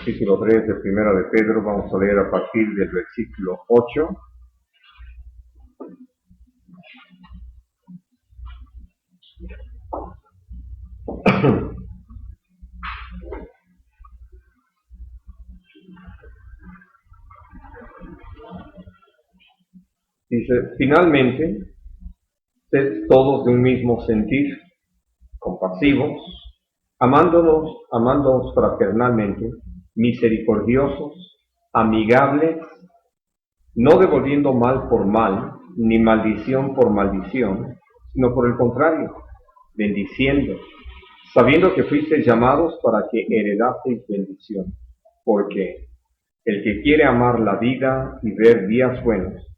capítulo 3 de Primera de Pedro. Vamos a leer a partir del versículo 8. Dice, finalmente, sed todos de un mismo sentir, compasivos, amándonos fraternalmente, misericordiosos, amigables, no devolviendo mal por mal, ni maldición por maldición, sino por el contrario, bendiciendo, sabiendo que fuisteis llamados para que heredaseis bendición, porque el que quiere amar la vida y ver días buenos,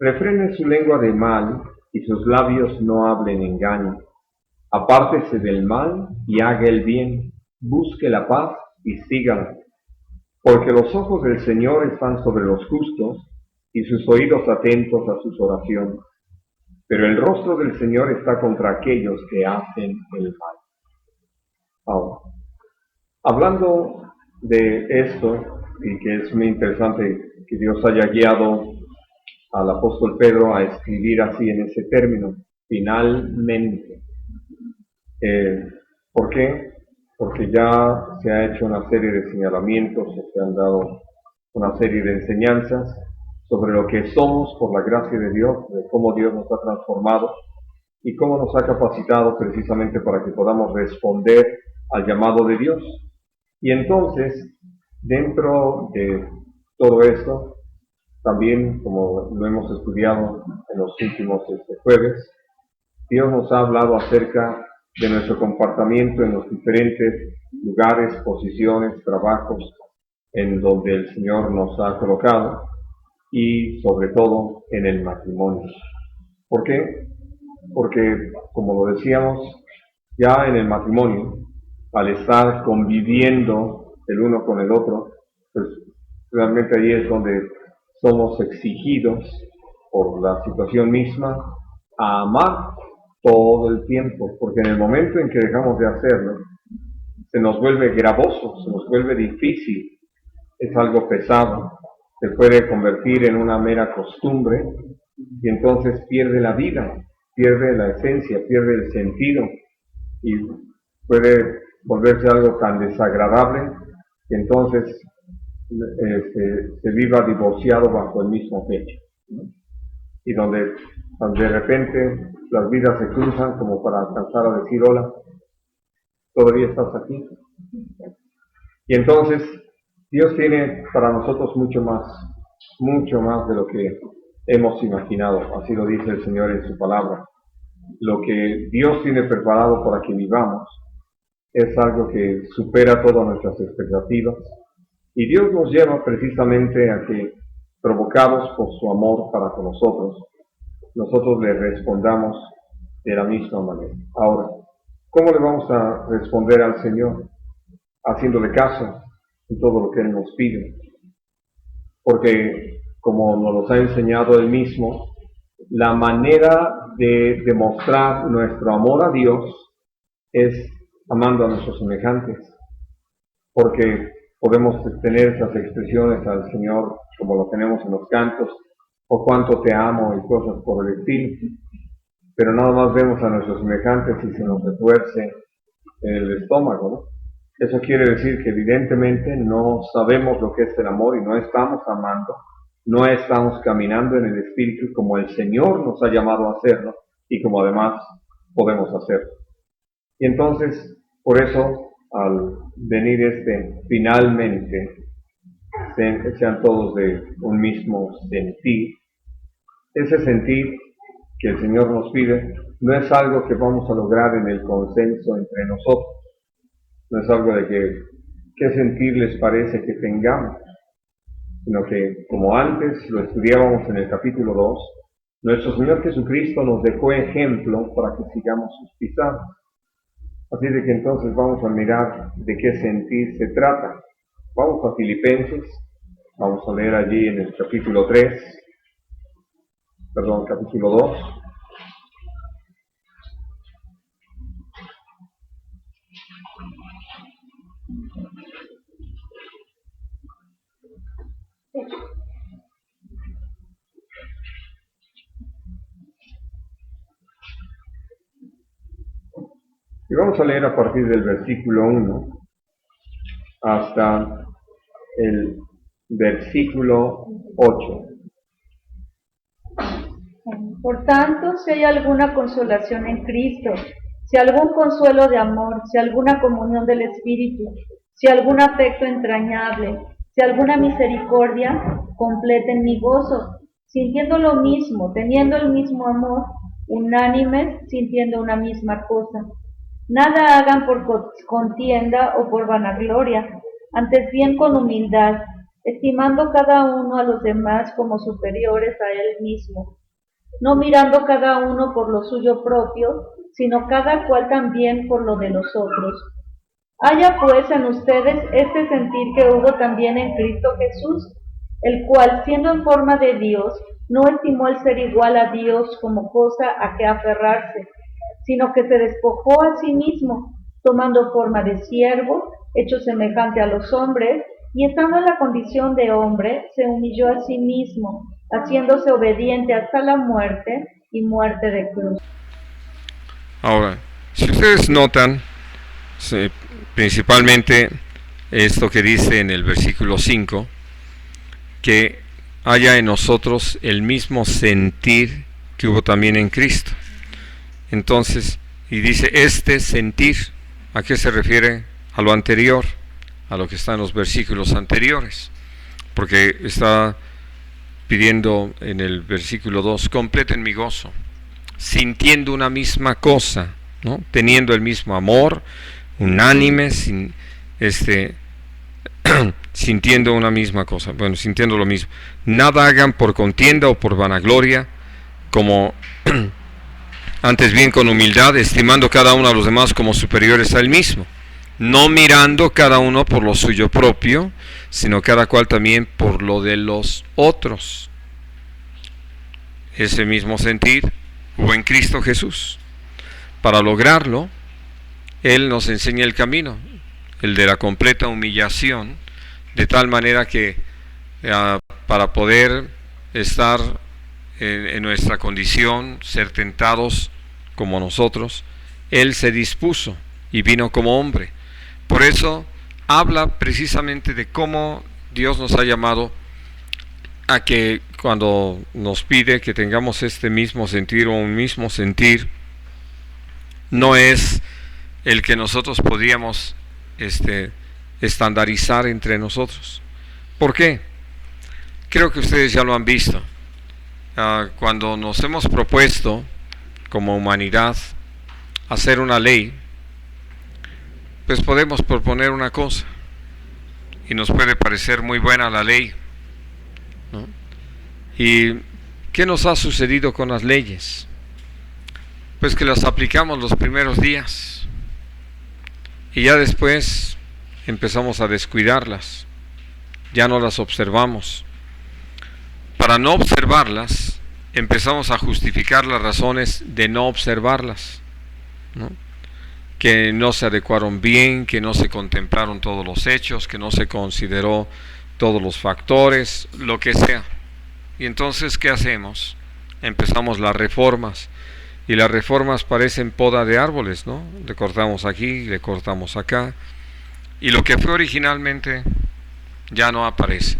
refrene su lengua de mal y sus labios no hablen engaño. Apártese del mal y haga el bien, busque la paz y sígala. Porque los ojos del Señor están sobre los justos y sus oídos atentos a sus oraciones. Pero el rostro del Señor está contra aquellos que hacen el mal. Ahora, hablando de esto, y que es muy interesante que Dios haya guiado al apóstol Pedro a escribir así en ese término, finalmente. ¿Por qué? Porque ya se ha hecho una serie de señalamientos, se han dado una serie de enseñanzas sobre lo que somos por la gracia de Dios, de cómo Dios nos ha transformado y cómo nos ha capacitado precisamente para que podamos responder al llamado de Dios. Y entonces, dentro de todo esto, también, como lo hemos estudiado en los últimos jueves, Dios nos ha hablado acerca de nuestro comportamiento en los diferentes lugares, posiciones, trabajos en donde el Señor nos ha colocado y sobre todo en el matrimonio. ¿Por qué? Porque, como lo decíamos, ya en el matrimonio, al estar conviviendo el uno con el otro, pues realmente ahí es donde somos exigidos por la situación misma a amar todo el tiempo, porque en el momento en que dejamos de hacerlo, se nos vuelve gravoso, se nos vuelve difícil, es algo pesado, se puede convertir en una mera costumbre y entonces pierde la vida, pierde la esencia, pierde el sentido y puede volverse algo tan desagradable que entonces se viva divorciado bajo el mismo techo, ¿no? Y donde de repente las vidas se cruzan como para alcanzar a decir hola, todavía estás aquí. Y entonces Dios tiene para nosotros mucho más de lo que hemos imaginado, así lo dice el Señor en su palabra. Lo que Dios tiene preparado para que vivamos es algo que supera todas nuestras expectativas y Dios nos lleva precisamente a que, provocados por su amor para con nosotros le respondamos de la misma manera. Ahora, ¿cómo le vamos a responder al Señor? Haciéndole caso en todo lo que Él nos pide. Porque, como nos lo ha enseñado Él mismo, la manera de demostrar nuestro amor a Dios es amando a nuestros semejantes. Porque podemos tener esas expresiones al Señor como lo tenemos en los cantos, o cuánto te amo y cosas por el estilo. Pero nada más vemos a nuestros semejantes y se nos retuerce el estómago, ¿no? Eso quiere decir que evidentemente no sabemos lo que es el amor y no estamos amando, no estamos caminando en el Espíritu como el Señor nos ha llamado a hacerlo y como además podemos hacerlo. Y entonces, por eso, al venir finalmente, sean todos de un mismo sentir, ese sentir que el Señor nos pide no es algo que vamos a lograr en el consenso entre nosotros, no es algo de qué sentir les parece que tengamos, sino que, como antes lo estudiábamos en el capítulo 2, nuestro Señor Jesucristo nos dejó ejemplo para que sigamos sus pisadas. Así de que entonces vamos a mirar de qué sentir se trata. Vamos a Filipenses, vamos a leer allí en el capítulo 2. Y vamos a leer a partir del versículo 1 hasta el versículo 8. Por tanto, si hay alguna consolación en Cristo, si algún consuelo de amor, si alguna comunión del Espíritu, si algún afecto entrañable, si alguna misericordia, completen mi gozo, sintiendo lo mismo, teniendo el mismo amor, unánimes, sintiendo una misma cosa. Nada hagan por contienda o por vanagloria, antes bien con humildad, estimando cada uno a los demás como superiores a él mismo, no mirando cada uno por lo suyo propio, sino cada cual también por lo de los otros. Haya pues en ustedes este sentir que hubo también en Cristo Jesús, el cual, siendo en forma de Dios, no estimó el ser igual a Dios como cosa a que aferrarse, sino que se despojó a sí mismo, tomando forma de siervo, hecho semejante a los hombres, y estando en la condición de hombre, se humilló a sí mismo, haciéndose obediente hasta la muerte y muerte de cruz. Ahora, si ustedes notan, principalmente esto que dice en el versículo 5, que haya en nosotros el mismo sentir que hubo también en Cristo. Entonces, y dice este sentir, ¿a qué se refiere? A lo anterior, a lo que está en los versículos anteriores, porque está pidiendo en el versículo 2, completen mi gozo, sintiendo una misma cosa, ¿no? Teniendo el mismo amor, unánime, sintiendo una misma cosa, bueno, sintiendo lo mismo. Nada hagan por contienda o por vanagloria, como antes bien con humildad, estimando cada uno a los demás como superiores a él mismo, no mirando cada uno por lo suyo propio, sino cada cual también por lo de los otros. Ese mismo sentir hubo en Cristo Jesús. Para lograrlo, Él nos enseña el camino, el de la completa humillación, de tal manera que para poder estar en nuestra condición, ser tentados como nosotros, Él se dispuso y vino como hombre. Por eso habla precisamente de cómo Dios nos ha llamado a que cuando nos pide que tengamos este mismo sentir o un mismo sentir, no es el que nosotros podríamos estandarizar entre nosotros. ¿Por qué? Creo que ustedes ya lo han visto. Cuando nos hemos propuesto como humanidad hacer una ley, pues podemos proponer una cosa y nos puede parecer muy buena la ley, ¿no? ¿Y qué nos ha sucedido con las leyes? Pues que las aplicamos los primeros días y ya después empezamos a descuidarlas, ya no las observamos. Para no observarlas, empezamos a justificar las razones de no observarlas, ¿no? Que no se adecuaron bien, que no se contemplaron todos los hechos, que no se consideró todos los factores, lo que sea. Y entonces, ¿qué hacemos? Empezamos las reformas, y las reformas parecen poda de árboles, ¿no? Le cortamos aquí, le cortamos acá, y lo que fue originalmente ya no aparece.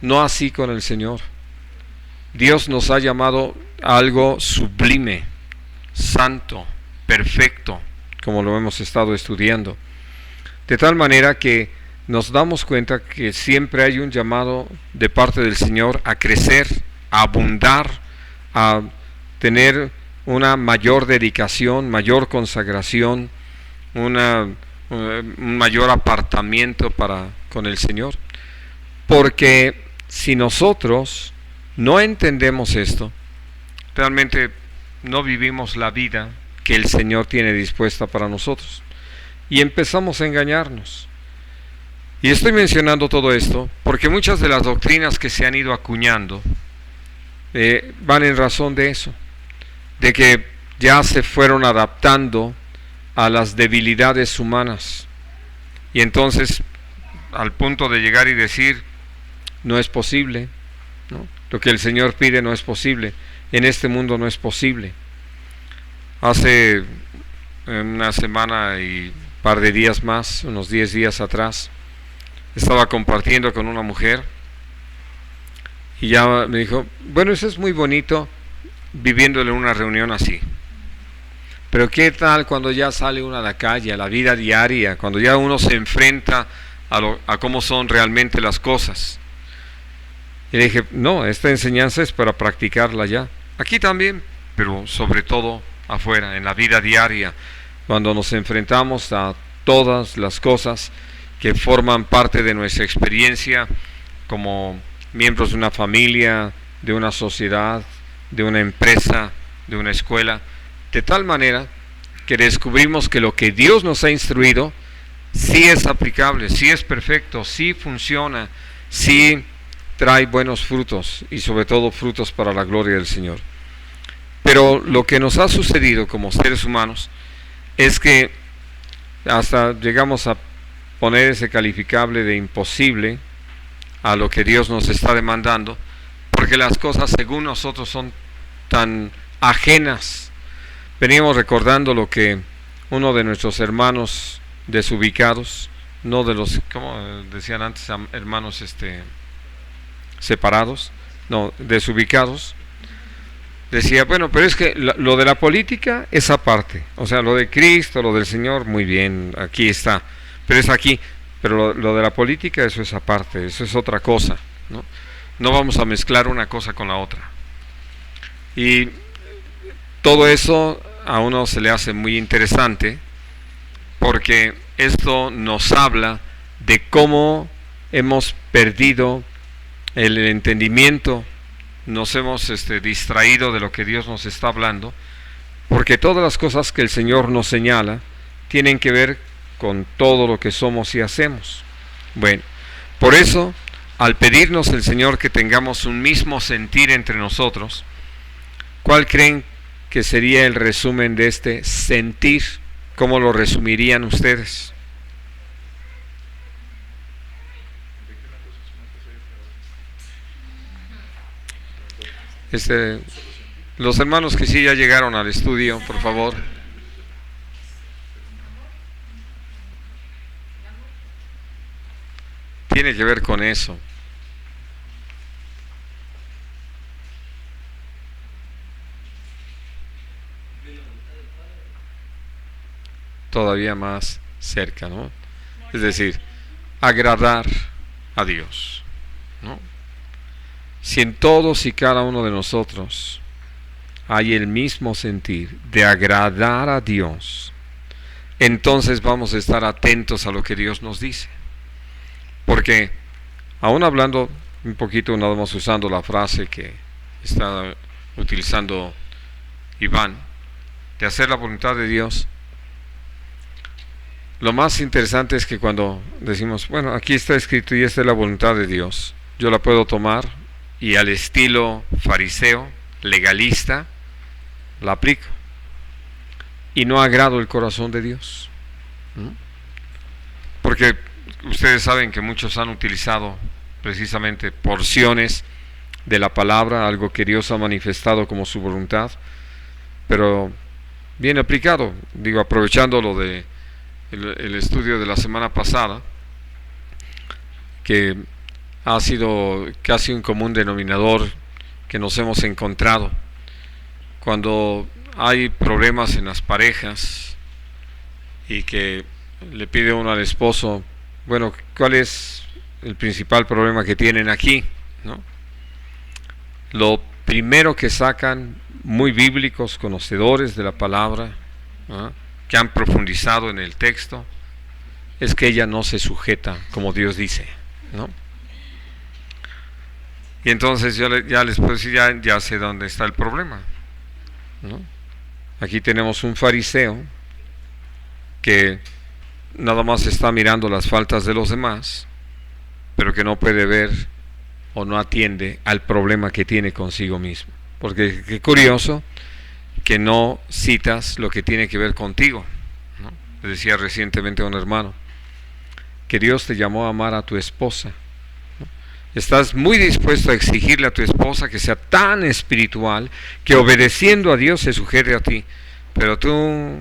No así con el Señor. Dios nos ha llamado a algo sublime, santo, perfecto, como lo hemos estado estudiando, de tal manera que nos damos cuenta que siempre hay un llamado de parte del Señor a crecer, a abundar, a tener una mayor dedicación, mayor consagración, un mayor apartamiento con el Señor. Porque si nosotros no entendemos esto, realmente no vivimos la vida que el Señor tiene dispuesta para nosotros y empezamos a engañarnos. Y estoy mencionando todo esto porque muchas de las doctrinas que se han ido acuñando van en razón de eso, de que ya se fueron adaptando a las debilidades humanas, y entonces al punto de llegar y decir no es posible, ¿no? Lo que el Señor pide no es posible, en este mundo no es posible. Hace una semana y un par de días más, unos 10 días atrás, estaba compartiendo con una mujer y ya me dijo, bueno, eso es muy bonito viviéndole una reunión así, pero ¿qué tal cuando ya sale uno a la calle, a la vida diaria, cuando ya uno se enfrenta a cómo son realmente las cosas? Y le dije, no, esta enseñanza es para practicarla ya, aquí también, pero sobre todo afuera, en la vida diaria, cuando nos enfrentamos a todas las cosas que forman parte de nuestra experiencia como miembros de una familia, de una sociedad, de una empresa, de una escuela, de tal manera que descubrimos que lo que Dios nos ha instruido sí es aplicable, sí es perfecto, sí funciona, sí trae buenos frutos y sobre todo frutos para la gloria del Señor. Pero lo que nos ha sucedido como seres humanos es que hasta llegamos a poner ese calificable de imposible a lo que Dios nos está demandando, porque las cosas según nosotros son tan ajenas. Veníamos recordando lo que uno de nuestros hermanos desubicados, no de los, como decían antes, hermanos separados, no, desubicados, decía, bueno, pero es que lo de la política es aparte, o sea, lo de Cristo, lo del Señor, muy bien, aquí está, pero es aquí, pero lo de la política, eso es aparte, eso es otra cosa, ¿no? No vamos a mezclar una cosa con la otra. Y todo eso a uno se le hace muy interesante, porque esto nos habla de cómo hemos perdido el entendimiento, nos hemos distraído de lo que Dios nos está hablando, porque todas las cosas que el Señor nos señala tienen que ver con todo lo que somos y hacemos. Bueno, por eso, al pedirnos el Señor que tengamos un mismo sentir entre nosotros, ¿cuál creen que sería el resumen de este sentir? ¿Cómo lo resumirían ustedes? Los hermanos que sí ya llegaron al estudio, por favor. Tiene que ver con eso. Todavía más cerca, ¿no? Es decir, agradar a Dios, ¿no? Si en todos y cada uno de nosotros hay el mismo sentir de agradar a Dios, entonces vamos a estar atentos a lo que Dios nos dice. Porque, aún hablando un poquito, nada más usando la frase que está utilizando Iván, de hacer la voluntad de Dios, lo más interesante es que cuando decimos, bueno, aquí está escrito y esta es la voluntad de Dios, yo la puedo tomar y al estilo fariseo, legalista, la aplico y no agrado el corazón de Dios, ¿no? Porque ustedes saben que muchos han utilizado precisamente porciones de la palabra, algo que Dios ha manifestado como su voluntad, pero bien aplicado, digo, aprovechando lo de el estudio de la semana pasada, que ha sido casi un común denominador que nos hemos encontrado cuando hay problemas en las parejas y que le pide uno al esposo, bueno, ¿cuál es el principal problema que tienen aquí? ¿No? Lo primero que sacan muy bíblicos, conocedores de la palabra, ¿no?, que han profundizado en el texto, es que ella no se sujeta como Dios dice, ¿no? Y entonces yo ya les puedo decir, ya sé dónde está el problema, ¿no? Aquí tenemos un fariseo que nada más está mirando las faltas de los demás, pero que no puede ver o no atiende al problema que tiene consigo mismo. Porque qué curioso que no citas lo que tiene que ver contigo, ¿no? Le decía recientemente a un hermano que Dios te llamó a amar a tu esposa, ¿no? Estás muy dispuesto a exigirle a tu esposa que sea tan espiritual que obedeciendo a Dios se sujete a ti, pero tú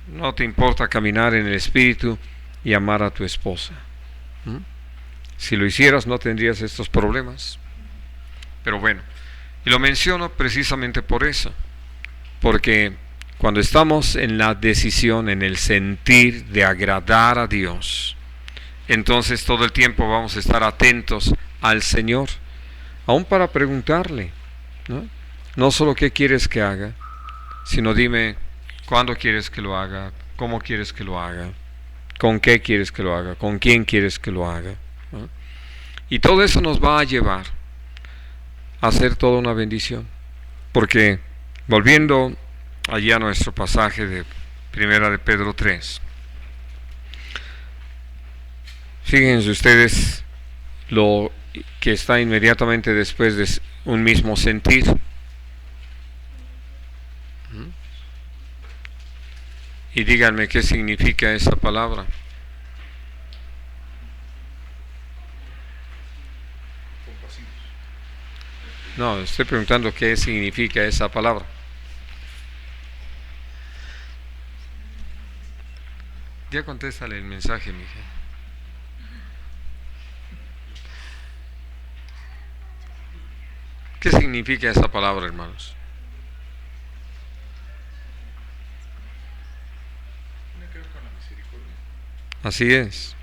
no te importa caminar en el Espíritu y amar a tu esposa. Si lo hicieras no tendrías estos problemas. Pero bueno, y lo menciono precisamente por eso, porque cuando estamos en la decisión, en el sentir de agradar a Dios, entonces todo el tiempo vamos a estar atentos al Señor, aún para preguntarle, no solo qué quieres que haga, sino dime cuándo quieres que lo haga, cómo quieres que lo haga, con qué quieres que lo haga, con quién quieres que lo haga, ¿no? Y todo eso nos va a llevar a hacer toda una bendición, porque volviendo allí a nuestro pasaje de Primera de Pedro 3, fíjense ustedes lo que está inmediatamente después de un mismo sentir. Y díganme qué significa esa palabra. No, estoy preguntando qué significa esa palabra. Ya contéstale el mensaje, mija. ¿Qué significa esa palabra, hermanos? Así es.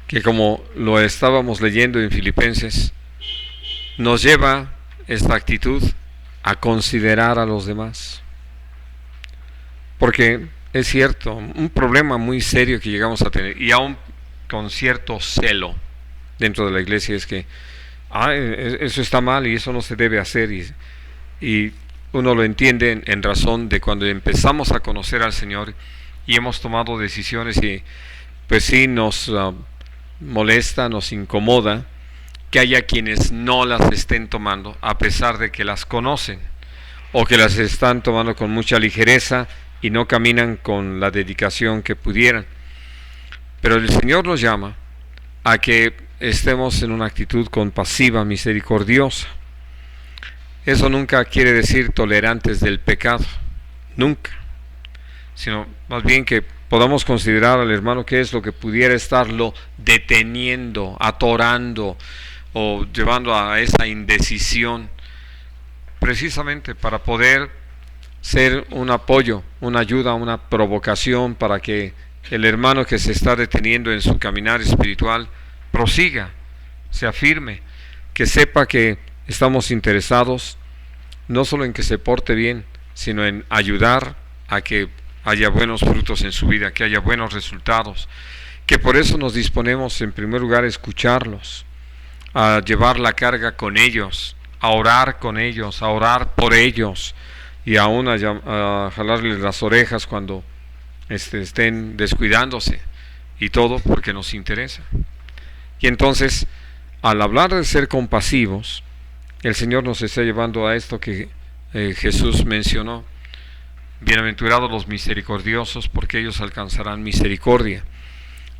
Que como lo estábamos leyendo en Filipenses, nos lleva esta actitud a considerar a los demás. Porque es cierto, un problema muy serio que llegamos a tener, y aún con cierto celo dentro de la iglesia, es que eso está mal y eso no se debe hacer, y uno lo entiende en razón de cuando empezamos a conocer al Señor y hemos tomado decisiones, y pues sí nos molesta, nos incomoda que haya quienes no las estén tomando a pesar de que las conocen, o que las están tomando con mucha ligereza y no caminan con la dedicación que pudieran. Pero el Señor nos llama a que estemos en una actitud compasiva, misericordiosa. Eso nunca quiere decir tolerantes del pecado, nunca, sino más bien que podamos considerar al hermano qué es lo que pudiera estarlo deteniendo, atorando o llevando a esa indecisión, precisamente para poder ser un apoyo, una ayuda, una provocación para que el hermano que se está deteniendo en su caminar espiritual prosiga, se afirme, que sepa que estamos interesados no solo en que se porte bien, sino en ayudar a que haya buenos frutos en su vida, que haya buenos resultados, que por eso nos disponemos en primer lugar a escucharlos, a llevar la carga con ellos, a orar con ellos, a orar por ellos, y aún a jalarles las orejas cuando estén descuidándose, y todo porque nos interesa. Y entonces, al hablar de ser compasivos, el Señor nos está llevando a esto que Jesús mencionó: bienaventurados los misericordiosos, porque ellos alcanzarán misericordia.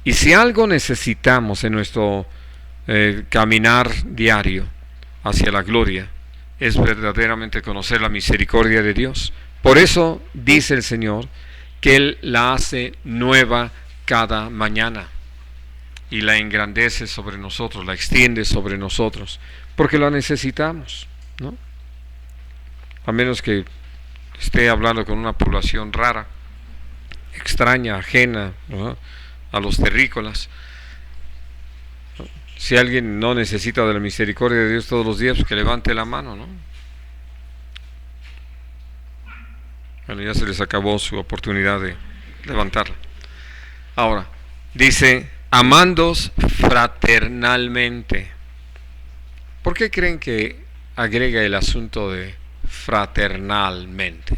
Y si algo necesitamos en nuestro caminar diario hacia la gloria, es verdaderamente conocer la misericordia de Dios. Por eso dice el Señor que Él la hace nueva cada mañana y la engrandece sobre nosotros, la extiende sobre nosotros, porque la necesitamos, ¿no? A menos que esté hablando con una población rara, extraña, ajena, ¿no?, a los terrícolas. Si alguien no necesita de la misericordia de Dios todos los días, pues que levante la mano, ¿no? Bueno, ya se les acabó su oportunidad de levantarla. Ahora, dice, amándoos fraternalmente. ¿Por qué creen que agrega el asunto de fraternalmente?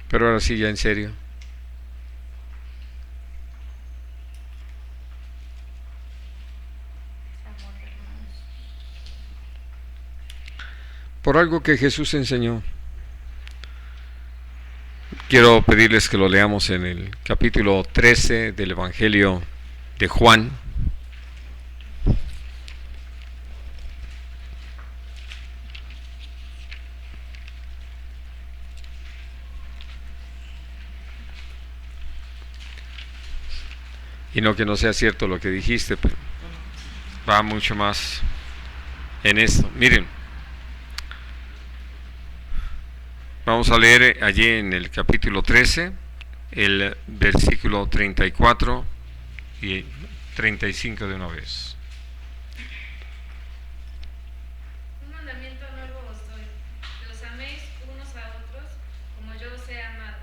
Pero ahora sí, ya en serio. Por algo que Jesús enseñó. Quiero pedirles que lo leamos en el capítulo 13 del Evangelio de Juan. Y no que no sea cierto lo que dijiste, pero va mucho más en esto. Miren, vamos a leer allí en el capítulo 13, el versículo 34 y 35 de una vez. Un mandamiento nuevo os doy, que os améis unos a otros como yo os he amado,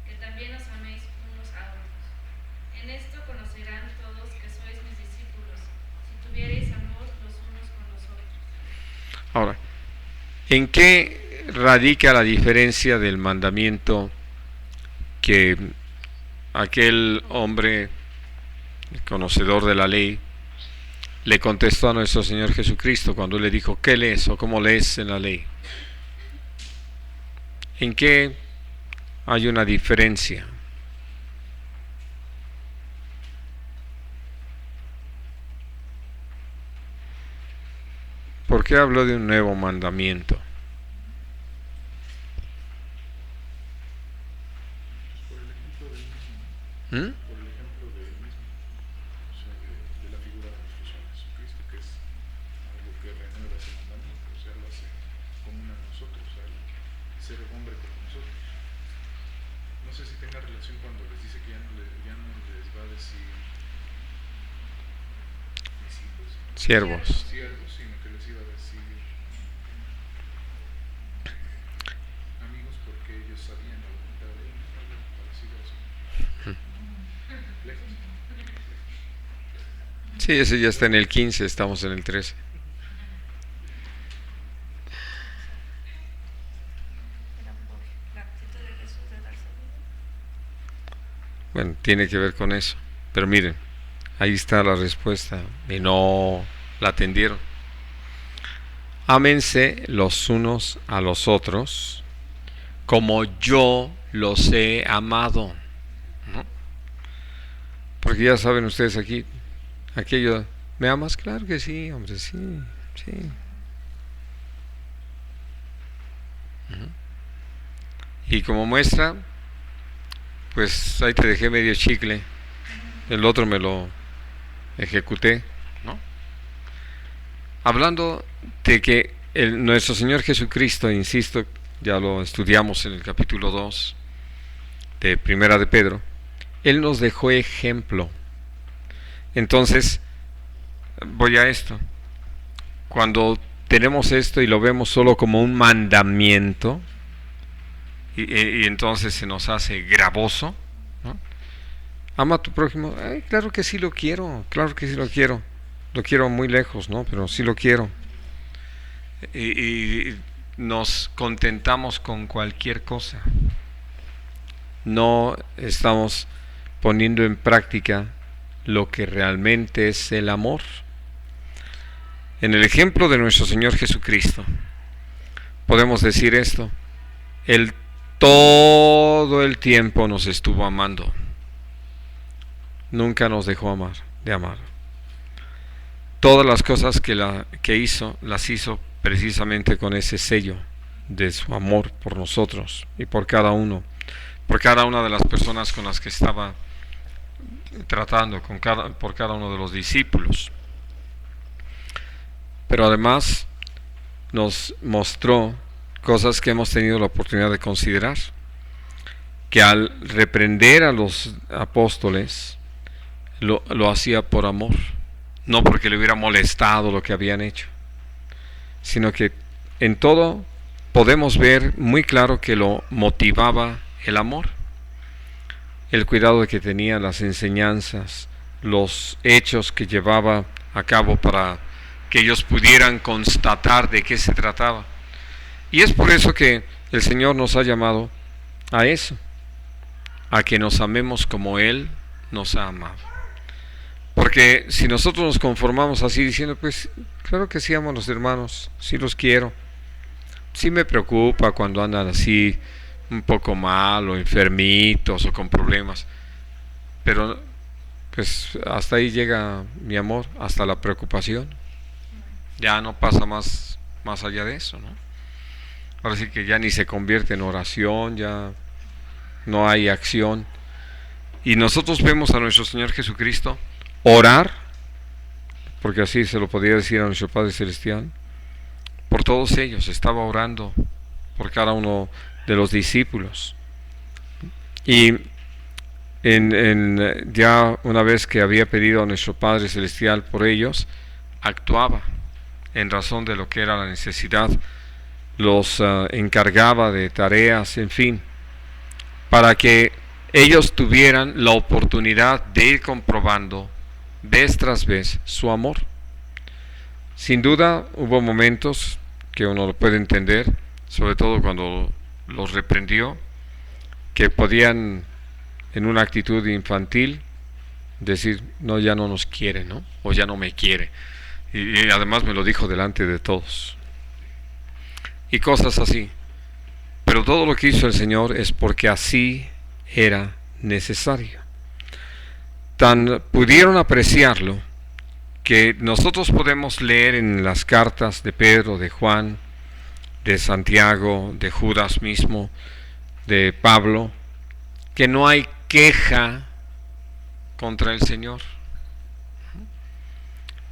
que también os améis unos a otros. En esto conocerán todos que sois mis discípulos, si tuviereis amor los unos con los otros. Ahora, ¿en qué radica la diferencia del mandamiento que aquel hombre conocedor de la ley le contestó a nuestro Señor Jesucristo cuando le dijo, ¿qué lees o cómo lees en la ley? ¿En qué hay una diferencia? ¿Por qué habló de un nuevo mandamiento? Por el ejemplo del mismo, o sea, de la figura de nuestro Señor Jesucristo, que es algo que renueva ese mandamiento, o sea, lo hace común a nosotros, o sea, ser hombre como nosotros. No sé si tenga relación cuando les dice que ya no les va a decir discípulos, Siervos. sino que les iba a decir amigos, porque ellos sabían la voluntad de él, algo parecido a eso. Sí, ese ya está en el 15, estamos en el 13. Bueno, tiene que ver con eso. Pero miren, ahí está la respuesta y no la atendieron. Ámense los unos a los otros como yo los he amado, ¿no? Porque ya saben ustedes aquí, aquello, ¿me amas? Claro que sí, hombre, sí, sí. Y como muestra, pues ahí te dejé medio chicle, el otro me lo ejecuté, ¿no? Hablando de que nuestro Señor Jesucristo, insisto, ya lo estudiamos en el capítulo 2 de Primera de Pedro, Él nos dejó ejemplo. Entonces, voy a esto. Cuando tenemos esto y lo vemos solo como un mandamiento, y entonces se nos hace gravoso, ¿no? Ama a tu prójimo. Ay, claro que sí lo quiero, claro que sí lo quiero. Lo quiero muy lejos, ¿no? Pero sí lo quiero. Y nos contentamos con cualquier cosa. No estamos poniendo en práctica lo que realmente es el amor. En el ejemplo de nuestro Señor Jesucristo, podemos decir esto: Él todo el tiempo nos estuvo amando. Nunca nos dejó de amar. Todas las cosas que hizo, las hizo precisamente con ese sello de su amor por nosotros y por cada una de las personas con las que estaba tratando, por cada uno de los discípulos. Pero además nos mostró cosas que hemos tenido la oportunidad de considerar, que al reprender a los apóstoles lo hacía por amor, no porque le hubiera molestado lo que habían hecho, sino que en todo podemos ver muy claro que lo motivaba el amor, el cuidado de que tenía, las enseñanzas, los hechos que llevaba a cabo para que ellos pudieran constatar de qué se trataba. Y es por eso que el Señor nos ha llamado a eso, a que nos amemos como Él nos ha amado. Porque si nosotros nos conformamos así diciendo, pues claro que sí amo a los hermanos, sí los quiero, sí me preocupa cuando andan así un poco mal o enfermitos o con problemas, pero pues hasta ahí llega mi amor, hasta la preocupación. Ya no pasa más allá de eso, ¿no? Ahora sí que ya ni se convierte en oración, ya no hay acción. Y nosotros vemos a nuestro Señor Jesucristo orar, porque así se lo podía decir a nuestro Padre Celestial, por todos ellos. Estaba orando por cada uno de los discípulos. Y ya una vez que había pedido a nuestro Padre Celestial por ellos, actuaba en razón de lo que era la necesidad, los encargaba de tareas, en fin, para que ellos tuvieran la oportunidad de ir comprobando vez tras vez su amor. Sin duda hubo momentos que uno lo puede entender, sobre todo cuando los reprendió, que podían en una actitud infantil decir, no, ya no nos quiere, ¿no? O ya no me quiere. Y además me lo dijo delante de todos. Y cosas así. Pero todo lo que hizo el Señor es porque así era necesario. Tan pudieron apreciarlo que nosotros podemos leer en las cartas de Pedro, de Juan, de Santiago, de Judas mismo, de Pablo, que no hay queja contra el Señor.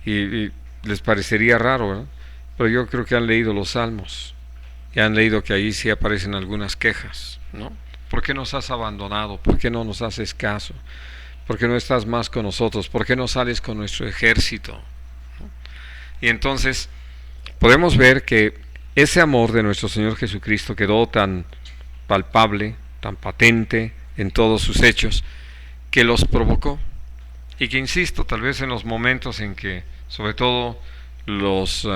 Y les parecería raro, ¿verdad? Pero yo creo que han leído los Salmos y han leído que ahí sí aparecen algunas quejas, ¿no? ¿Por qué nos has abandonado? ¿Por qué no nos haces caso? ¿Por qué no estás más con nosotros? ¿Por qué no sales con nuestro ejército? ¿No? Y entonces podemos ver que ese amor de nuestro Señor Jesucristo quedó tan palpable, tan patente en todos sus hechos, que los provocó. Y que, insisto, tal vez en los momentos en que sobre todo los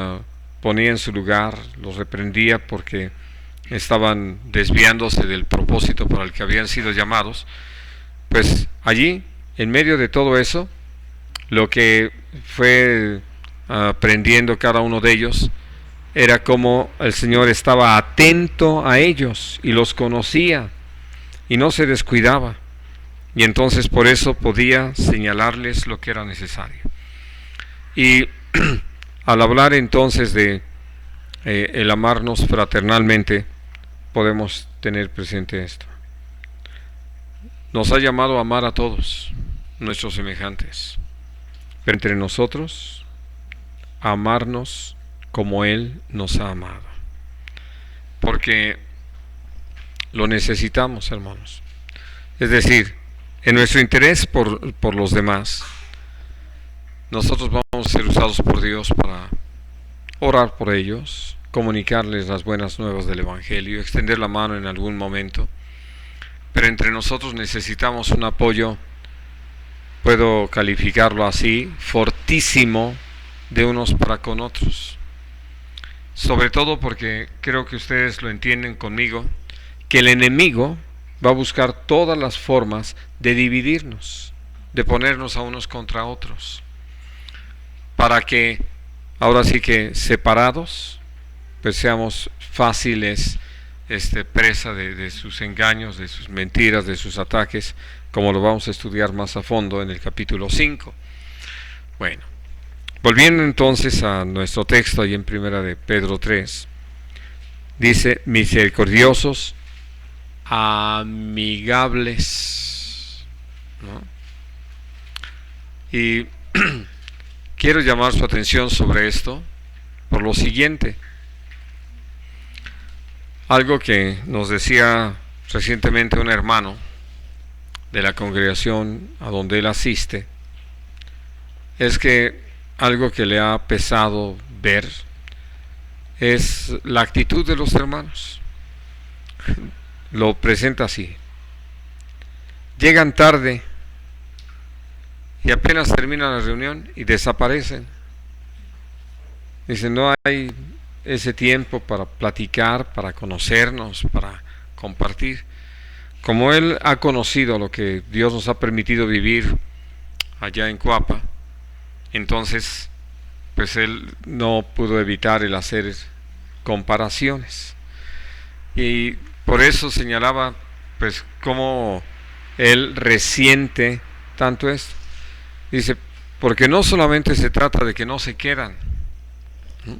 ponía en su lugar, los reprendía porque estaban desviándose del propósito para el que habían sido llamados, pues allí, en medio de todo eso, lo que fue aprendiendo cada uno de ellos era como el Señor estaba atento a ellos y los conocía y no se descuidaba, y entonces por eso podía señalarles lo que era necesario. Y al hablar entonces de el amarnos fraternalmente, podemos tener presente esto. Nos ha llamado a amar a todos nuestros semejantes, pero entre nosotros, a amarnos como Él nos ha amado, porque lo necesitamos, hermanos. Es decir, en nuestro interés por los demás, nosotros vamos a ser usados por Dios para orar por ellos, comunicarles las buenas nuevas del Evangelio, extender la mano en algún momento. Pero entre nosotros necesitamos un apoyo, puedo calificarlo así, fortísimo, de unos para con otros. Sobre todo porque creo que ustedes lo entienden conmigo, que el enemigo va a buscar todas las formas de dividirnos, de ponernos a unos contra otros, para que ahora sí que separados pues seamos fáciles presa de sus engaños, de sus mentiras, de sus ataques, como lo vamos a estudiar más a fondo en el capítulo 5. Bueno, volviendo entonces a nuestro texto ahí en primera de Pedro 3, dice: misericordiosos, amigables, ¿no? Y quiero llamar su atención sobre esto por lo siguiente. Algo que nos decía recientemente un hermano de la congregación a donde él asiste, es que algo que le ha pesado ver es la actitud de los hermanos. Lo presenta así: llegan tarde y apenas termina la reunión y desaparecen. Dicen, no hay ese tiempo para platicar, para conocernos, para compartir. Como él ha conocido lo que Dios nos ha permitido vivir allá en Coapa, entonces pues él no pudo evitar el hacer comparaciones, y por eso señalaba pues cómo él resiente tanto esto. Dice, porque no solamente se trata de que no se quedan, ¿no?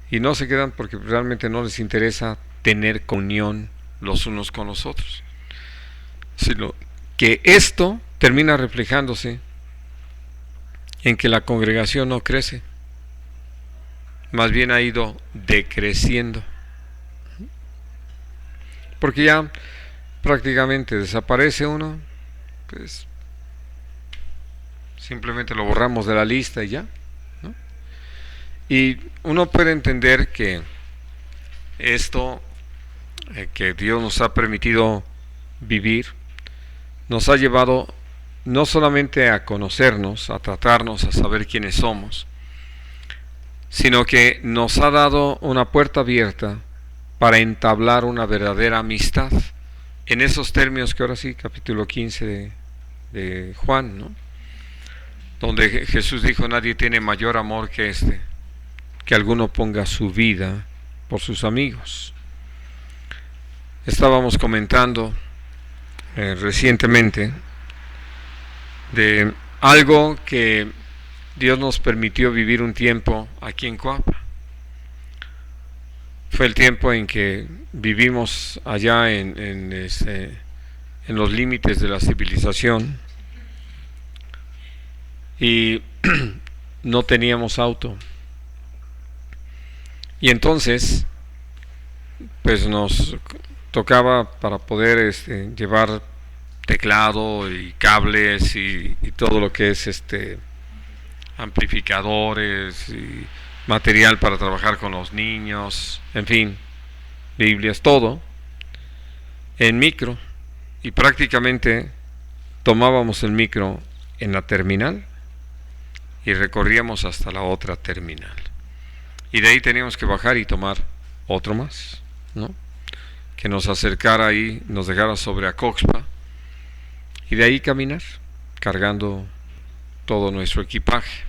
Y no se quedan porque realmente no les interesa tener comunión los unos con los otros, sino que esto termina reflejándose en que la congregación no crece, más bien ha ido decreciendo, porque ya prácticamente desaparece uno, pues simplemente lo borramos de la lista y ya, ¿no? Y uno puede entender que esto que Dios nos ha permitido vivir nos ha llevado no solamente a conocernos, a tratarnos, a saber quiénes somos, sino que nos ha dado una puerta abierta para entablar una verdadera amistad, en esos términos que ahora sí, capítulo 15 de Juan, ¿no? Donde Jesús dijo, nadie tiene mayor amor que este, que alguno ponga su vida por sus amigos. Estábamos comentando recientemente de algo que Dios nos permitió vivir un tiempo aquí en Coapa. Fue el tiempo en que vivimos allá en los límites de la civilización y no teníamos auto. Y entonces, pues nos tocaba, para poder llevar teclado y cables y todo lo que es amplificadores y material para trabajar con los niños, en fin, Biblias, todo en micro, y prácticamente tomábamos el micro en la terminal y recorríamos hasta la otra terminal, y de ahí teníamos que bajar y tomar otro más, ¿no? Que nos acercara ahí, nos dejara sobre Acoxpa, y de ahí caminar cargando todo nuestro equipaje.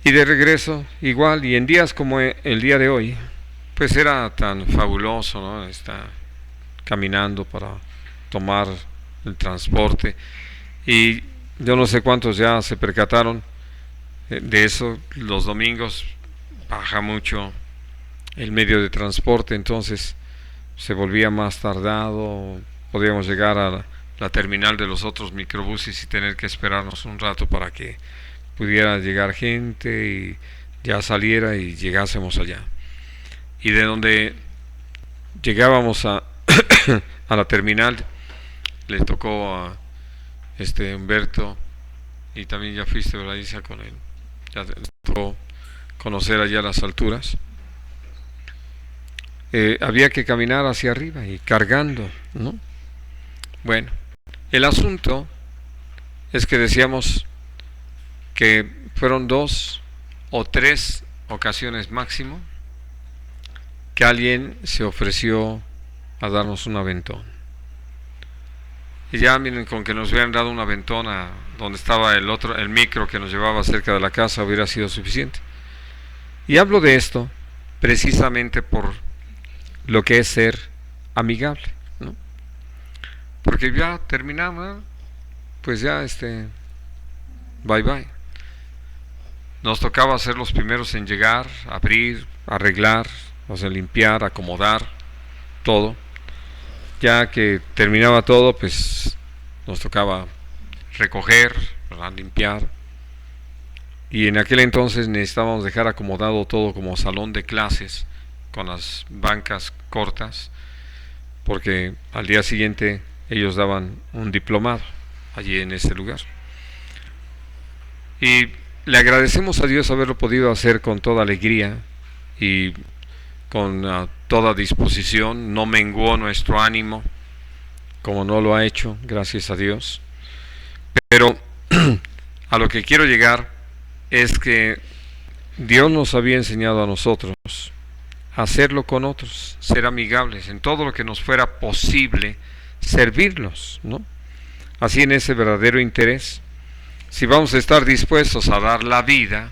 Y de regreso igual, y en días como el día de hoy, pues era tan fabuloso, ¿no? Estar caminando para tomar el transporte, y yo no sé cuántos ya se percataron de eso. Los domingos baja mucho el medio de transporte, entonces se volvía más tardado, podíamos llegar a la terminal de los otros microbuses y tener que esperarnos un rato para que pudiera llegar gente y ya saliera y llegásemos allá. Y de donde llegábamos a a la terminal, le tocó a Humberto, y también ya fuiste, ¿verdad, Isa? Con él ya te tocó conocer allá las alturas. Había que caminar hacia arriba y cargando, ¿no? Bueno, el asunto es que decíamos que fueron 2 o 3 ocasiones máximo que alguien se ofreció a darnos un aventón. Y ya miren, con que nos hubieran dado un aventón a donde estaba el micro que nos llevaba cerca de la casa, hubiera sido suficiente. Y hablo de esto precisamente por lo que es ser amigable, ¿no? Porque ya terminaba, pues ya bye bye. Nos tocaba ser los primeros en llegar, abrir, arreglar, o sea, limpiar, acomodar todo. Ya que terminaba todo, pues nos tocaba recoger, ¿verdad? Limpiar. Y en aquel entonces necesitábamos dejar acomodado todo como salón de clases, con las bancas cortas, porque al día siguiente ellos daban un diplomado allí en ese lugar. Y le agradecemos a Dios haberlo podido hacer con toda alegría y con toda disposición. No menguó nuestro ánimo, como no lo ha hecho, gracias a Dios. Pero a lo que quiero llegar es que Dios nos había enseñado a nosotros a hacerlo con otros, ser amigables, en todo lo que nos fuera posible, servirlos, ¿no? Así, en ese verdadero interés. Si vamos a estar dispuestos a dar la vida,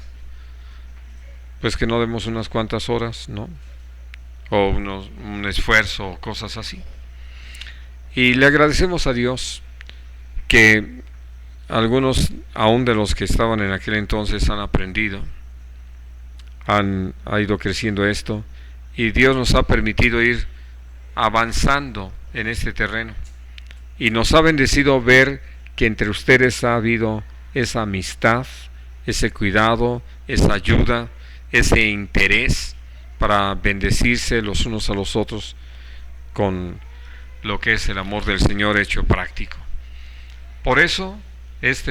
pues que no demos unas cuantas horas, ¿no? O un esfuerzo o cosas así. Y le agradecemos a Dios que algunos, aún de los que estaban en aquel entonces, han aprendido, ha ido creciendo esto, y Dios nos ha permitido ir avanzando en este terreno, y nos ha bendecido ver que entre ustedes ha habido esa amistad, ese cuidado, esa ayuda, ese interés para bendecirse los unos a los otros con lo que es el amor del Señor hecho práctico. Por eso,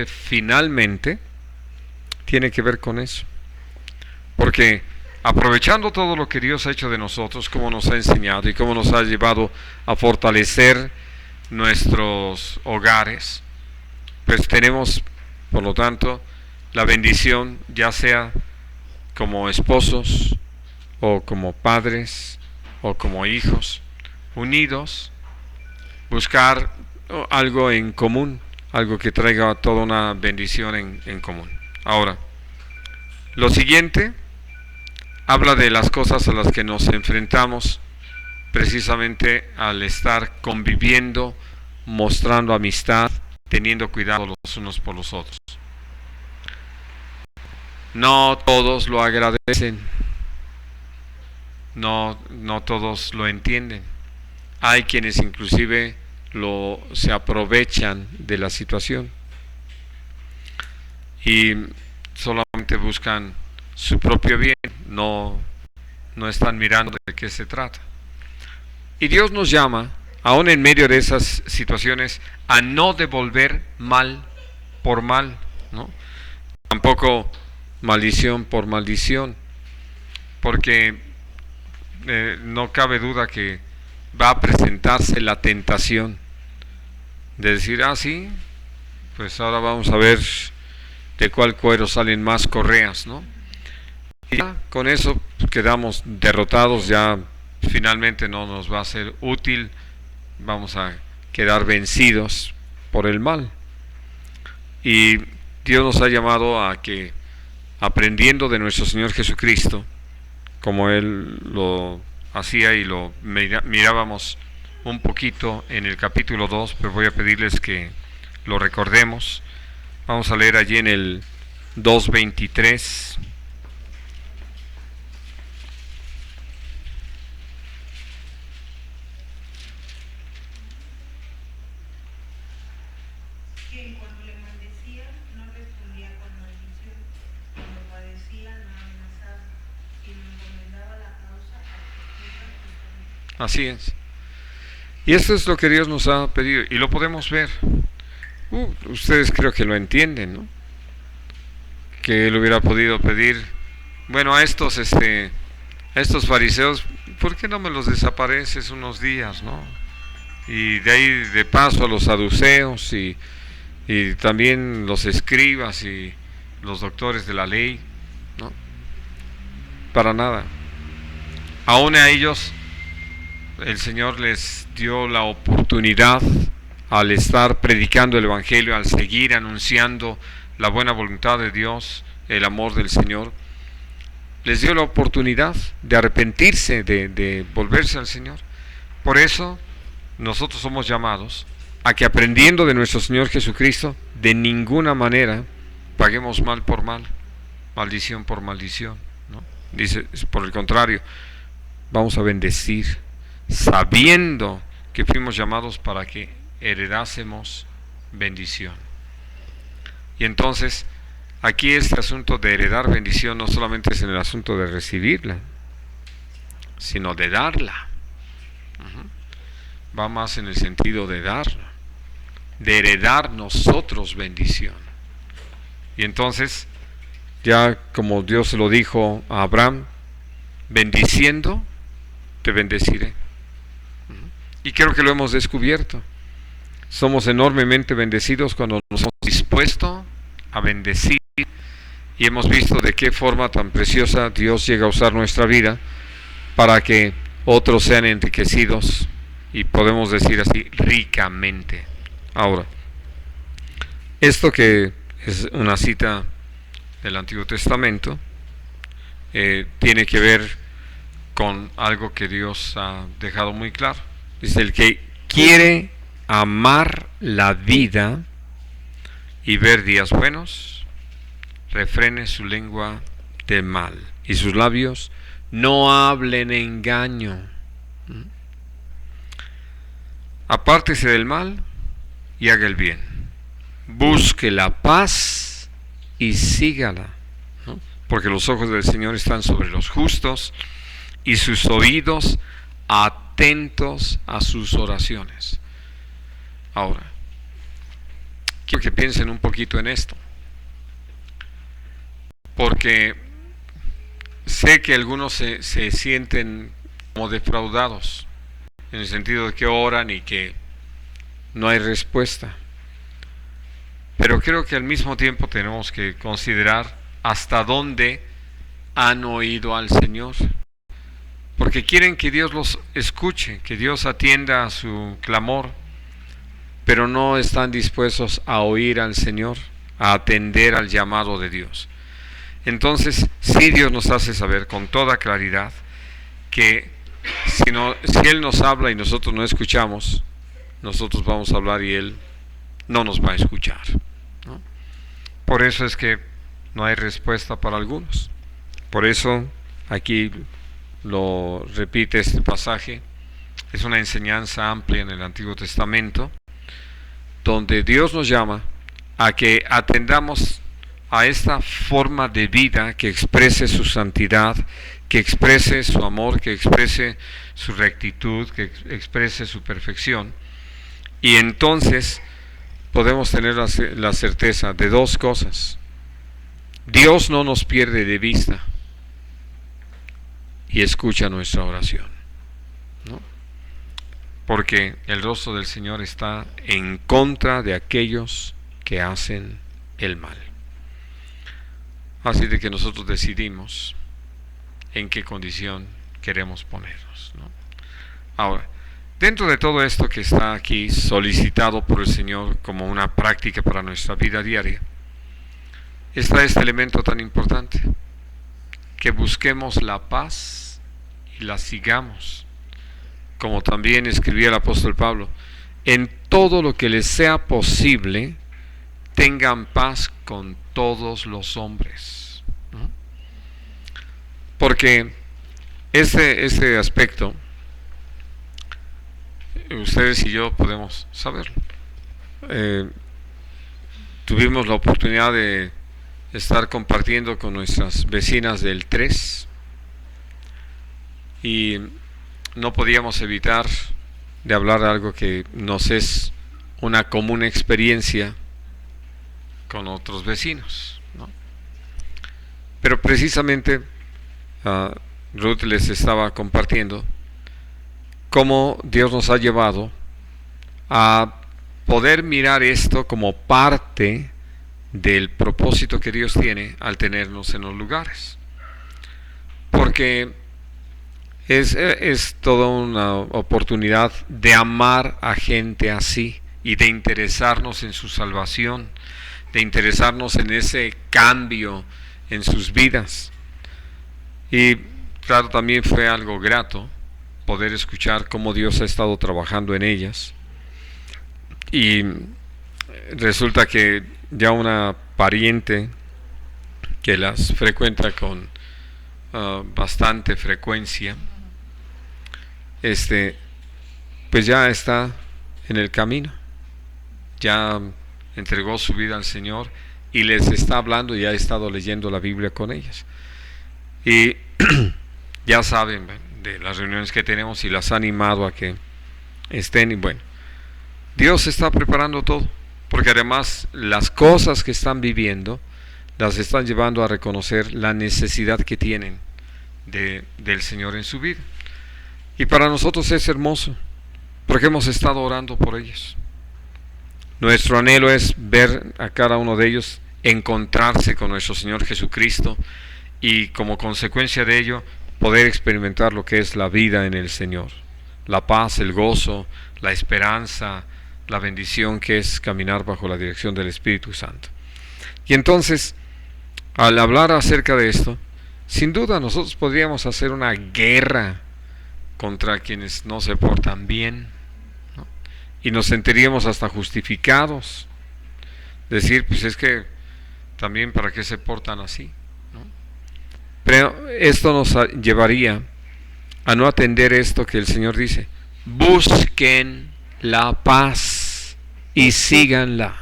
finalmente tiene que ver con eso. Porque aprovechando todo lo que Dios ha hecho de nosotros, cómo nos ha enseñado y cómo nos ha llevado a fortalecer nuestros hogares, pues tenemos, por lo tanto, la bendición, ya sea como esposos o como padres o como hijos, unidos, buscar algo en común, algo que traiga toda una bendición en común. Ahora, lo siguiente habla de las cosas a las que nos enfrentamos precisamente al estar conviviendo, mostrando amistad, teniendo cuidado los unos por los otros. No todos lo agradecen, no todos lo entienden. Hay quienes inclusive se aprovechan de la situación y solamente buscan su propio bien, no están mirando de qué se trata. Y Dios nos llama, aún en medio de esas situaciones, a no devolver mal por mal, ¿no? Tampoco maldición por maldición, porque no cabe duda que va a presentarse la tentación de decir, sí, pues ahora vamos a ver de cuál cuero salen más correas, ¿no? Y ya con eso quedamos derrotados, ya finalmente no nos va a ser útil, vamos a quedar vencidos por el mal. Y Dios nos ha llamado a que, aprendiendo de nuestro Señor Jesucristo, como Él lo hacía y lo mirábamos un poquito en el capítulo 2, pero voy a pedirles que lo recordemos. Vamos a leer allí en el 2:23. Quien cuando le maldecía no respondía con maldición, cuando padecía no amenazaba, sino encomendaba la causa a Cristo. Así es. Y esto es lo que Dios nos ha pedido, y lo podemos ver. Ustedes creo que lo entienden, ¿no? Que Él hubiera podido pedir, bueno, a estos fariseos, ¿por qué no me los desapareces unos días, no? Y de ahí de paso a los saduceos y también los escribas y los doctores de la ley, ¿no? Para nada. Aún a ellos el Señor les dio la oportunidad, al estar predicando el Evangelio, al seguir anunciando la buena voluntad de Dios, el amor del Señor, les dio la oportunidad de arrepentirse, de volverse al Señor. Por eso nosotros somos llamados a que, aprendiendo de nuestro Señor Jesucristo, de ninguna manera paguemos mal por mal, maldición por maldición, ¿no? Dice, por el contrario, vamos a bendecir, sabiendo que fuimos llamados para que heredásemos bendición. Y entonces, aquí este asunto de heredar bendición no solamente es en el asunto de recibirla, sino de darla. Va más en el sentido de darla, de heredar nosotros bendición. Y entonces, ya como Dios se lo dijo a Abraham, bendiciendo, te bendeciré. Y creo que lo hemos descubierto. Somos enormemente bendecidos cuando nos hemos dispuesto a bendecir, y hemos visto de qué forma tan preciosa Dios llega a usar nuestra vida para que otros sean enriquecidos, y podemos decir así, ricamente. Ahora, esto que es una cita del Antiguo Testamento, tiene que ver con algo que Dios ha dejado muy claro. Dice, el que quiere amar la vida y ver días buenos, refrene su lengua del mal y sus labios no hablen engaño. Apártese del mal y haga el bien. Busque la paz y sígala, ¿no? Porque los ojos del Señor están sobre los justos y sus oídos atentos a sus oraciones. Ahora, quiero que piensen un poquito en esto, porque sé que algunos se sienten como defraudados, en el sentido de que oran y que no hay respuesta. Pero creo que al mismo tiempo tenemos que considerar hasta dónde han oído al Señor, porque quieren que Dios los escuche, que Dios atienda a su clamor, pero no están dispuestos a oír al Señor, a atender al llamado de Dios. Entonces, sí, Dios nos hace saber con toda claridad que si Él nos habla y nosotros no escuchamos, nosotros vamos a hablar y Él no nos va a escuchar, ¿no? Por eso es que no hay respuesta para algunos. Por eso aquí lo repite este pasaje. Es una enseñanza amplia en el Antiguo Testamento, donde Dios nos llama a que atendamos a esta forma de vida que exprese su santidad, que exprese su amor, que exprese su rectitud, que exprese su perfección. Y entonces podemos tener la certeza de dos cosas. Dios no nos pierde de vista y escucha nuestra oración, ¿no? Porque el rostro del Señor está en contra de aquellos que hacen el mal. Así de que nosotros decidimos en qué condición queremos ponernos, ¿no? Ahora, dentro de todo esto que está aquí solicitado por el Señor como una práctica para nuestra vida diaria, está este elemento tan importante, que busquemos la paz y la sigamos, como también escribía el apóstol Pablo: en todo lo que les sea posible, tengan paz con todos los hombres, ¿no? Porque este aspecto, ustedes y yo podemos saberlo. Tuvimos la oportunidad de estar compartiendo con nuestras vecinas del 3 y no podíamos evitar de hablar de algo que nos es una común experiencia con otros vecinos, ¿no? Pero precisamente Ruth les estaba compartiendo cómo Dios nos ha llevado a poder mirar esto como parte del propósito que Dios tiene al tenernos en los lugares, porque es toda una oportunidad de amar a gente así y de interesarnos en su salvación, de interesarnos en ese cambio en sus vidas. Y claro, también fue algo grato poder escuchar cómo Dios ha estado trabajando en ellas. Y resulta que ya una pariente que las frecuenta con bastante frecuencia, pues ya está en el camino, ya entregó su vida al Señor y les está hablando y ha estado leyendo la Biblia con ellas. Y ya saben de las reuniones que tenemos y las ha animado a que estén. Y bueno, Dios está preparando todo, porque además las cosas que están viviendo las están llevando a reconocer la necesidad que tienen del Señor en su vida. Y para nosotros es hermoso, porque hemos estado orando por ellos. Nuestro anhelo es ver a cada uno de ellos encontrarse con nuestro Señor Jesucristo y como consecuencia de ello poder experimentar lo que es la vida en el Señor, la paz, el gozo, la esperanza, la bendición que es caminar bajo la dirección del Espíritu Santo. Y entonces, al hablar acerca de esto, sin duda nosotros podríamos hacer una guerra contra quienes no se portan bien, ¿no? Y nos sentiríamos hasta justificados decir, pues es que también para qué se portan así, ¿no? Pero esto nos llevaría a no atender esto que el Señor dice: busquen la paz y síganla,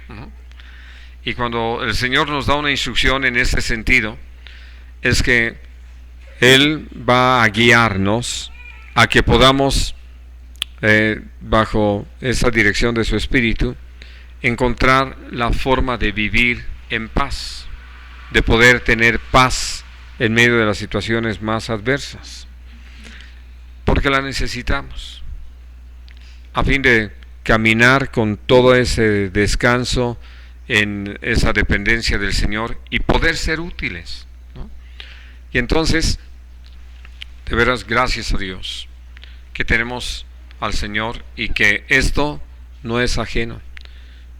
¿no? Y cuando el Señor nos da una instrucción en este sentido, es que Él va a guiarnos a que podamos, bajo esa dirección de su Espíritu, encontrar la forma de vivir en paz, de poder tener paz en medio de las situaciones más adversas, porque la necesitamos, a fin de caminar con todo ese descanso en esa dependencia del Señor y poder ser útiles, ¿no? Y entonces, de veras, gracias a Dios que tenemos al Señor y que esto no es ajeno,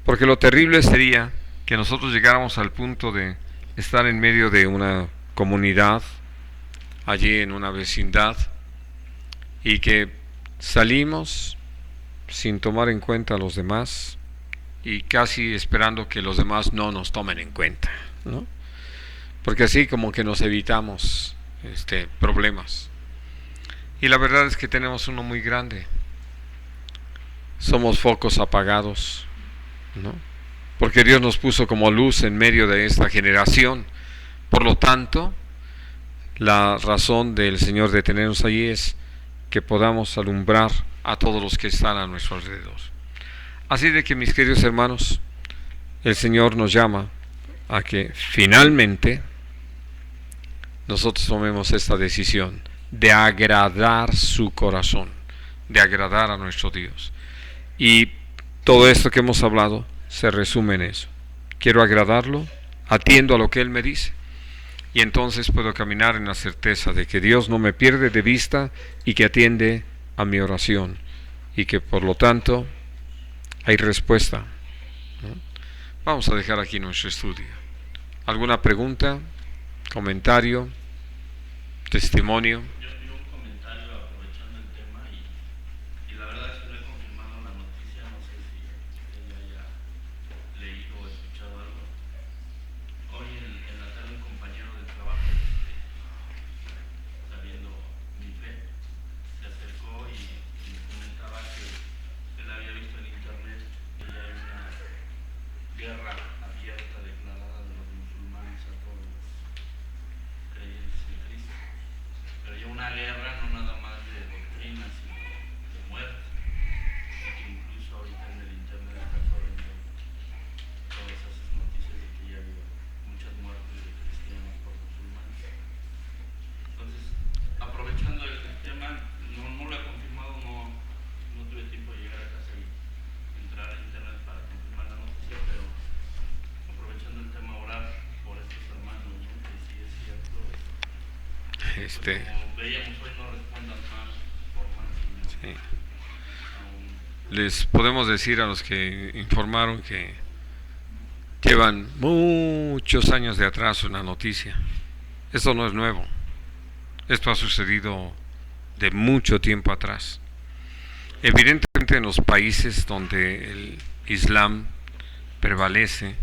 porque lo terrible sería que nosotros llegáramos al punto de estar en medio de una comunidad, allí en una vecindad, y que salimos sin tomar en cuenta a los demás y casi esperando que los demás no nos tomen en cuenta, ¿no? Porque así como que nos evitamos problemas. Y la verdad es que tenemos uno muy grande. Somos focos apagados, ¿no? Porque Dios nos puso como luz en medio de esta generación. Por lo tanto, la razón del Señor de tenernos allí es que podamos alumbrar a todos los que están a nuestro alrededor. Así de que, mis queridos hermanos, el Señor nos llama a que finalmente nosotros tomemos esta decisión de agradar su corazón, de agradar a nuestro Dios. Y todo esto que hemos hablado se resume en eso: quiero agradarlo, atiendo a lo que Él me dice, y entonces puedo caminar en la certeza de que Dios no me pierde de vista y que atiende a mi oración, y que por lo tanto hay respuesta, ¿no? Vamos a dejar aquí nuestro estudio. ¿Alguna pregunta, comentario, testimonio? Yo un comentario aprovechando el tema y la verdad es que no he confirmado la noticia, no sé si usted ya haya leído o escuchado algo. Hoy en la tarde un compañero de trabajo, sabiendo mi fe, se acercó y me comentaba que él había visto en internet que ya hay una guerra abierta declarada de los musulmanes a todos los creyentes en Cristo. Pero ya una guerra no nada más de doctrina, sino de muerte. Y que incluso ahorita en el internet está corriendo todas esas noticias de que ya ha habido muchas muertes de cristianos por musulmanes. Entonces, aprovechando el tema, no lo he confirmado, no tuve tiempo de llegar a casa y entrar a internet para confirmar la noticia, pero aprovechando el tema, orar por estos hermanos, ¿no? Que sí es cierto. Como veíamos hoy, no respondan más por más, sino Sí. Les podemos decir a los que informaron que llevan muchos años de atraso en la noticia. Esto no es nuevo. Esto ha sucedido de mucho tiempo atrás. Evidentemente en los países donde el Islam prevalece,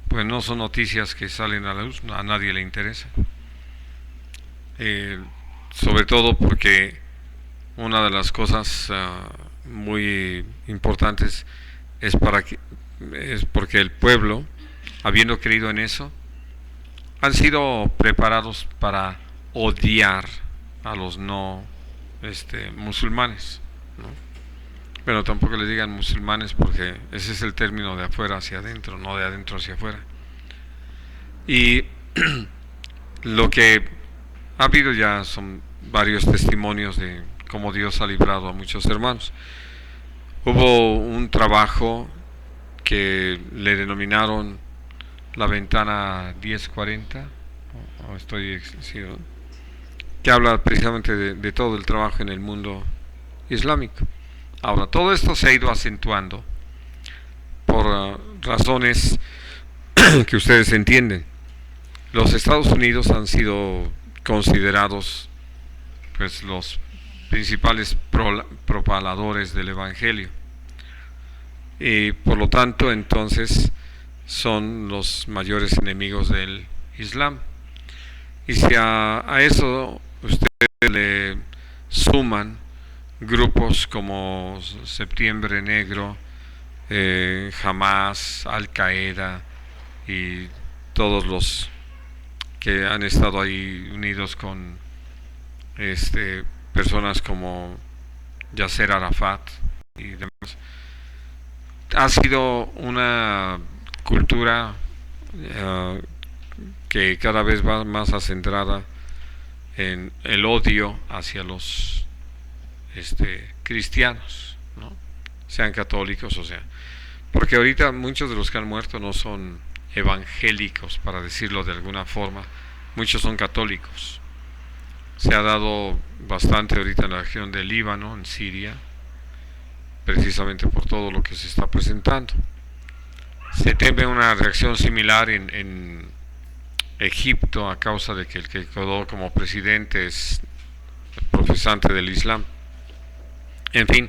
pues no son noticias que salen a la luz, a nadie le interesa. Sobre todo porque una de las cosas muy importantes es porque el pueblo, habiendo creído en eso, han sido preparados para odiar a los no musulmanes, ¿no? Pero tampoco les digan musulmanes, porque ese es el término de afuera hacia adentro, no de adentro hacia afuera. Y lo que ha habido ya son varios testimonios de cómo Dios ha librado a muchos hermanos. Hubo un trabajo que le denominaron la ventana 1040, que habla precisamente de todo el trabajo en el mundo islámico. Ahora, todo esto se ha ido acentuando por razones que ustedes entienden. Los Estados Unidos han sido considerados pues los principales propagadores del Evangelio, y por lo tanto entonces son los mayores enemigos del Islam. Y si a eso ustedes le suman grupos como Septiembre Negro, Hamas, Al Qaeda y todos los que han estado ahí unidos con personas como Yasser Arafat y demás, ha sido una cultura que cada vez va más centrada en el odio hacia los cristianos, ¿no? Sean católicos o sea, porque ahorita muchos de los que han muerto no son evangélicos, para decirlo de alguna forma, muchos son católicos. Se ha dado bastante ahorita en la región del Líbano, en Siria, precisamente por todo lo que se está presentando. Se teme una reacción similar en Egipto a causa de que el que quedó como presidente es profesante del Islam. En fin,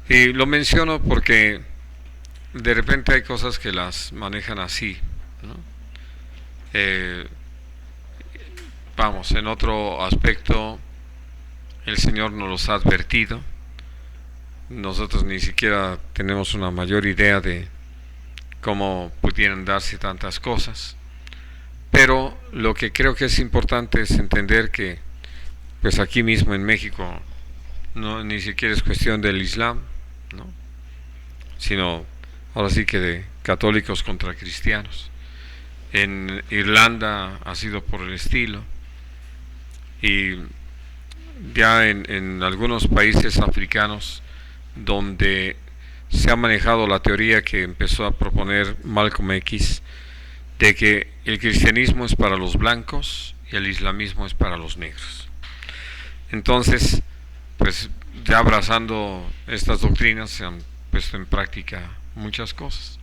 y lo menciono porque de repente hay cosas que las manejan así, ¿no? Vamos, en otro aspecto, el Señor nos los ha advertido. Nosotros ni siquiera tenemos una mayor idea de cómo pudieran darse tantas cosas. Pero lo que creo que es importante es entender que, pues aquí mismo en México, no ni siquiera es cuestión del Islam, ¿no? Sino ahora sí que de católicos contra cristianos. En Irlanda ha sido por el estilo, y ya en algunos países africanos donde se ha manejado la teoría que empezó a proponer Malcolm X, de que el cristianismo es para los blancos y el islamismo es para los negros. Entonces, pues ya abrazando estas doctrinas se han puesto en práctica muchas cosas,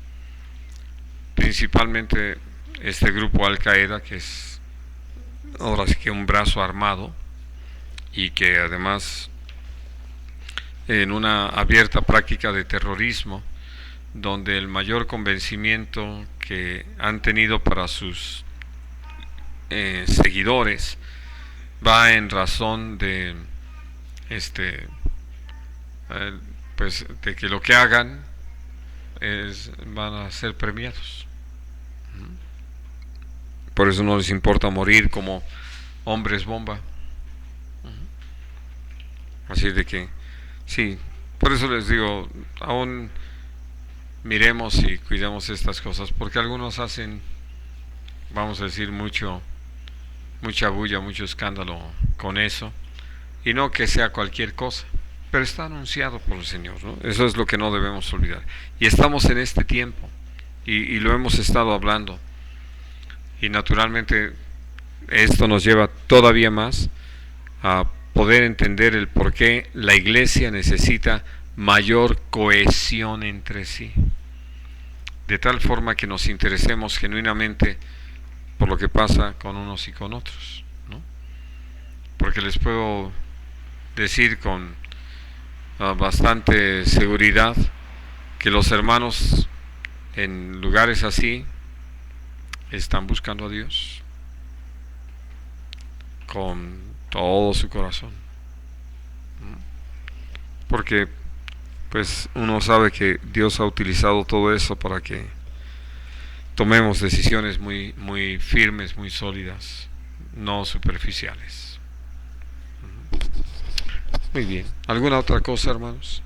principalmente este grupo Al Qaeda, que es ahora sí que un brazo armado y que además en una abierta práctica de terrorismo, donde el mayor convencimiento que han tenido para sus seguidores va en razón de pues de que lo que hagan van a ser premiados. Por eso no les importa morir como hombres bomba. Así de que sí, por eso les digo, aún miremos y cuidemos estas cosas, porque algunos hacen, vamos a decir, mucha bulla, mucho escándalo con eso, y no que sea cualquier cosa, pero está anunciado por el Señor, ¿no? Eso es lo que no debemos olvidar. Y estamos en este tiempo, y lo hemos estado hablando, y naturalmente esto nos lleva todavía más a poder entender el por qué la iglesia necesita mayor cohesión entre sí, de tal forma que nos interesemos genuinamente por lo que pasa con unos y con otros, ¿no? Porque les puedo decir con bastante seguridad que los hermanos en lugares así están buscando a Dios con todo su corazón, porque pues uno sabe que Dios ha utilizado todo eso para que tomemos decisiones muy, muy firmes, muy sólidas, no superficiales. Muy bien. ¿Alguna otra cosa, hermanos?